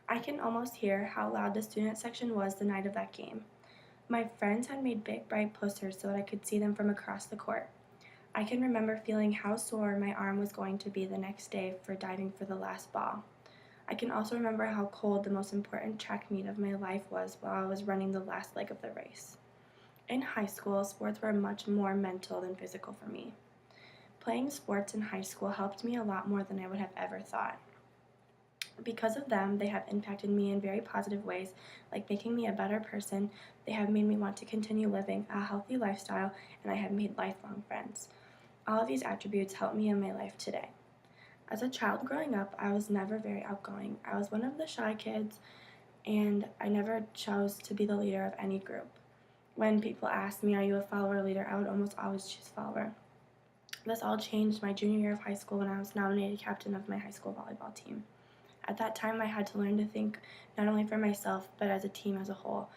I can almost hear how loud the student section was the night of that game. My friends had made big, bright posters so that I could see them from across the court. I can remember feeling how sore my arm was going to be the next day for diving for the last ball. I can also remember how cold the most important track meet of my life was while I was running the last leg of the race. In high school, sports were much more mental than physical for me. Playing sports in high school helped me a lot more than I would have ever thought. Because of them, they have impacted me in very positive ways, like making me a better person. They have made me want to continue living a healthy lifestyle, and I have made lifelong friends. All of these attributes help me in my life today. As a child growing up, I was never very outgoing. I was one of the shy kids, and I never chose to be the leader of any group. When people asked me, "Are you a follower or leader?" I would almost always choose follower. This all changed my junior year of high school when I was nominated captain of my high school volleyball team. At that time, I had to learn to think not only for myself, but as a team as a whole.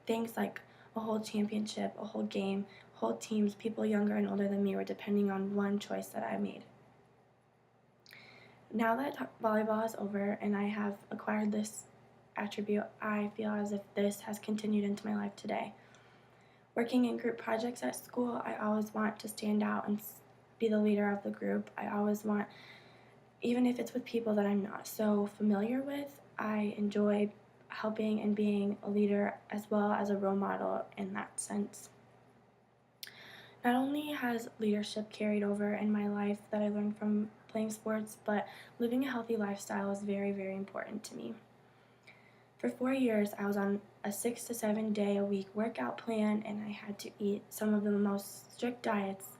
Things like a whole championship, a whole game, whole teams, people younger and older than me were depending on one choice that I made. Now that volleyball is over and I have acquired this attribute, I feel as if this has continued into my life today. Working in group projects at school, I always want to stand out and be the leader of the group. I always want, even if it's with people that I'm not so familiar with, I enjoy helping and being a leader as well as a role model in that sense. Not only has leadership carried over in my life that I learned from playing sports, but living a healthy lifestyle is very, very important to me. For 4 years, I was on a 6 to 7 day a week workout plan, and I had to eat some of the most strict diets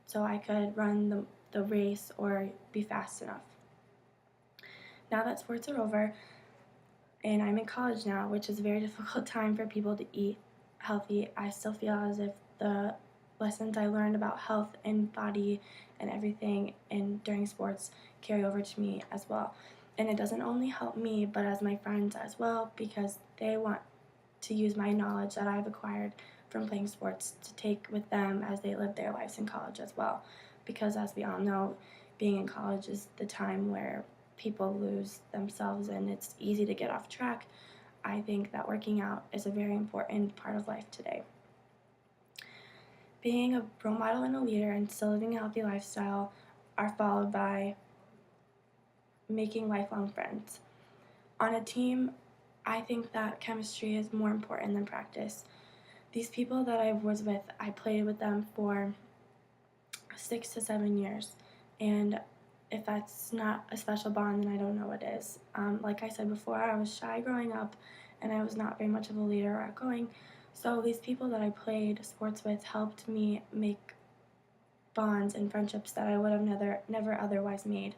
so I could run the race or be fast enough. Now that sports are over, and I'm in college now, which is a very difficult time for people to eat healthy, I still feel as if the lessons I learned about health and body and everything and during sports carry over to me as well. And it doesn't only help me, but as my friends as well, because they want to use my knowledge that I've acquired from playing sports to take with them as they live their lives in college as well. Because as we all know, being in college is the time where people lose themselves and it's easy to get off track. I think that working out is a very important part of life today. Being a role model and a leader and still living a healthy lifestyle are followed by making lifelong friends. On a team, I think that chemistry is more important than practice. These people that I was with, I played with them for 6 to 7 years, and if that's not a special bond, then I don't know what is. Like I said before, I was shy growing up, and I was not very much of a leader or outgoing, so these people that I played sports with helped me make bonds and friendships that I would have never otherwise made.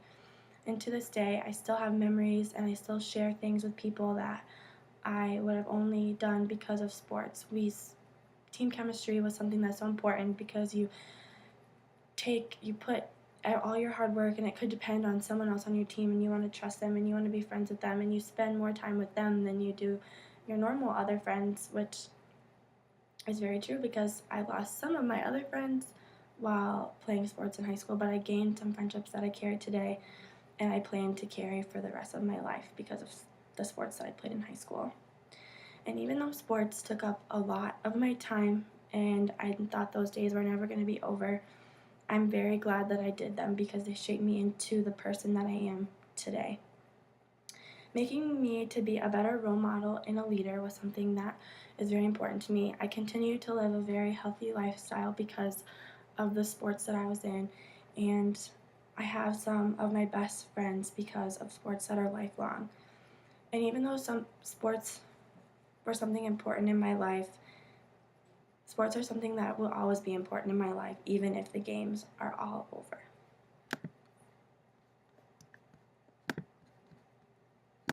And to this day, I still have memories and I still share things with people that I would have only done because of sports. Team chemistry was something that's so important because you put all your hard work and it could depend on someone else on your team and you want to trust them and you want to be friends with them and you spend more time with them than you do your normal other friends, which is very true because I lost some of my other friends while playing sports in high school, but I gained some friendships that I carry today and I plan to carry for the rest of my life because of the sports that I played in high school. And even though sports took up a lot of my time and I thought those days were never going to be over, I'm very glad that I did them because they shaped me into the person that I am today. Making me to be a better role model and a leader was something that is very important to me. I continue to live a very healthy lifestyle because of the sports that I was in, and I have some of my best friends because of sports that are lifelong. And even though some sports were something important in my life, sports are something that will always be important in my life, even if the games are all over.